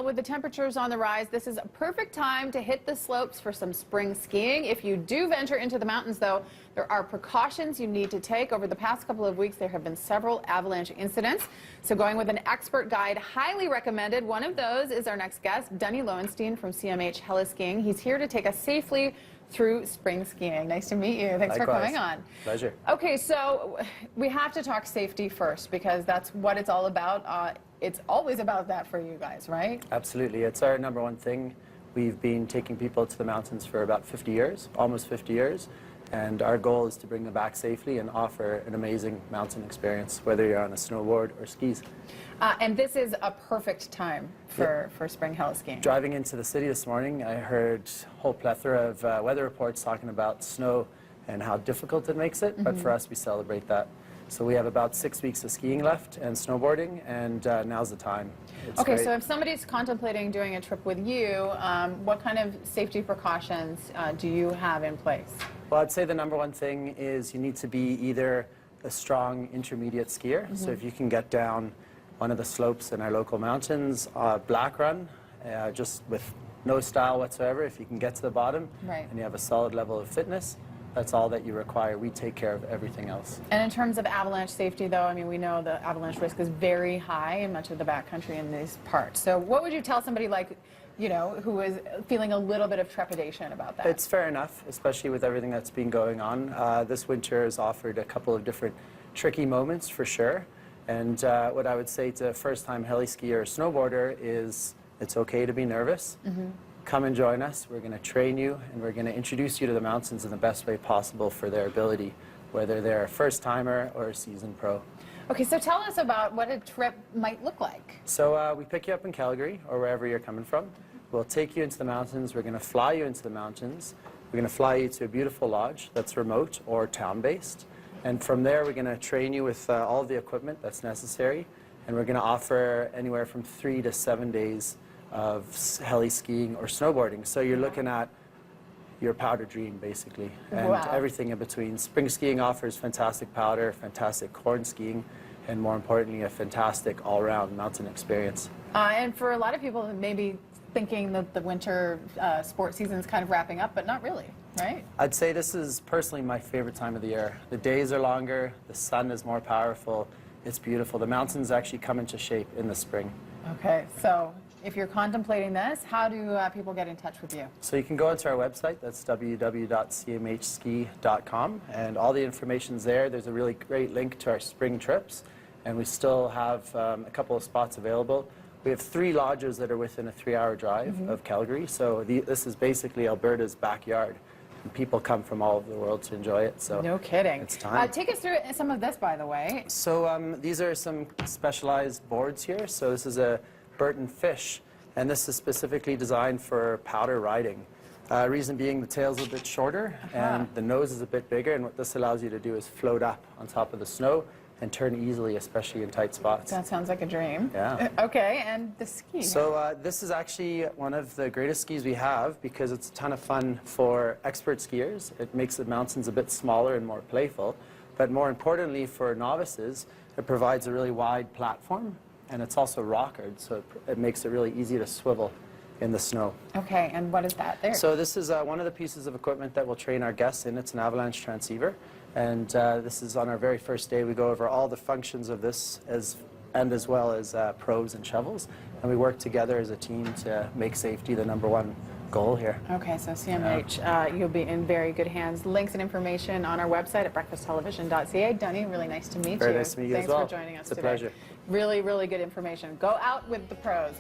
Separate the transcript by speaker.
Speaker 1: With the temperatures on the rise, this is a perfect time to hit the slopes for some spring skiing. If you do venture into the mountains, though, there are precautions you need to take. Over the past couple of weeks, there have been several avalanche incidents. So going with an expert guide, highly recommended. One of those is our next guest, Dani Lowenstein from CMH Heli-skiing. He's here to take us safely through spring skiing. Nice to meet you. Thanks for coming on.
Speaker 2: Pleasure.
Speaker 1: Okay, so we have to talk safety first because that's what it's all about. It's always about that for you guys, right?
Speaker 2: Absolutely. It's our number one thing. We've been taking people to the mountains for about 50 years, almost 50 years. And our goal is to bring them back safely and offer an amazing mountain experience, whether you're on a snowboard or skis.
Speaker 1: And this is a perfect time for spring heli-skiing.
Speaker 2: Driving into the city this morning, I heard a whole plethora of weather reports talking about snow and how difficult it makes it. But for us, we celebrate that. So we have about 6 weeks of skiing left and snowboarding, and now's the time. It's
Speaker 1: okay,
Speaker 2: great.
Speaker 1: so if somebody's contemplating doing a trip with you, what kind of safety precautions do you have in place?
Speaker 2: Well, I'd say the number one thing is you need to be either a strong intermediate skier. So if you can get down one of the slopes in our local mountains, black run, just with no style whatsoever, if you can get to the bottom and you have a solid level of fitness, that's all that you require. We take care of everything else.
Speaker 1: And in terms of avalanche safety, though, I mean, we know the avalanche risk is very high in much of the backcountry in these parts. So what would you tell somebody like, you know, who is feeling a little bit of trepidation about that?
Speaker 2: It's fair enough, especially with everything that's been going on. This winter has offered a couple of different tricky moments for sure. And what I would say to a first-time heli-skier or snowboarder is it's okay to be nervous. Come and join us. We're going to train you, and we're going to introduce you to the mountains in the best way possible for their ability, whether they're a first-timer or a seasoned pro.
Speaker 1: Okay, so tell us about what a trip might look like.
Speaker 2: So we pick you up in Calgary or wherever you're coming from. We'll take you into the mountains. We're going to fly you into the mountains. We're going to fly you to a beautiful lodge that's remote or town-based. And from there, we're going to train you with all of the equipment that's necessary. And we're going to offer anywhere from 3 to 7 days of heli-skiing or snowboarding. So you're looking at your powder dream, basically, and everything in between. Spring skiing offers fantastic powder, fantastic corn skiing, and more importantly, a fantastic all-round mountain experience.
Speaker 1: And for a lot of people, maybe thinking that the winter sports season is kind of wrapping up, but not really, right?
Speaker 2: I'd say this is personally my favorite time of the year. The days are longer, the sun is more powerful, it's beautiful. The mountains actually come into shape in the spring.
Speaker 1: Okay, so if you're contemplating this, how do people get in touch with you?
Speaker 2: So you can go onto our website, that's www.cmhski.com, and all the information's there. There's a really great link to our spring trips, and we still have a couple of spots available. We have 3 lodges that are within a 3-hour drive of Calgary, so this is basically Alberta's backyard. And people come from all over the world to enjoy it. So
Speaker 1: no kidding.
Speaker 2: It's time.
Speaker 1: Take us through some of this, by the way.
Speaker 2: So these are some specialized boards here. So this is a Burton Fish, and this is specifically designed for powder riding. Reason being, the tail's a bit shorter and the nose is a bit bigger, and what this allows you to do is float up on top of the snow and turn easily, especially in tight spots.
Speaker 1: That sounds like a dream.
Speaker 2: Yeah.
Speaker 1: Okay, and the ski.
Speaker 2: So this is actually one of the greatest skis we have because it's a ton of fun for expert skiers. It makes the mountains a bit smaller and more playful, but more importantly for novices, it provides a really wide platform, and it's also rockered, so it makes it really easy to swivel in the snow.
Speaker 1: Okay, and what is that there? So
Speaker 2: this is one of the pieces of equipment that we'll train our guests in. It's an Avalanche transceiver, and this is on our very first day. We go over all the functions of this as well as probes and shovels, and we work together as a team to make safety the #1 goal here.
Speaker 1: Okay, so CMH, you'll be in very good hands. Links and information on our website at breakfasttelevision.ca. Dani, really nice to meet you.
Speaker 2: Very nice to meet you as well.
Speaker 1: Thanks for joining us today.
Speaker 2: It's a pleasure.
Speaker 1: Really, really good information. Go out with the pros.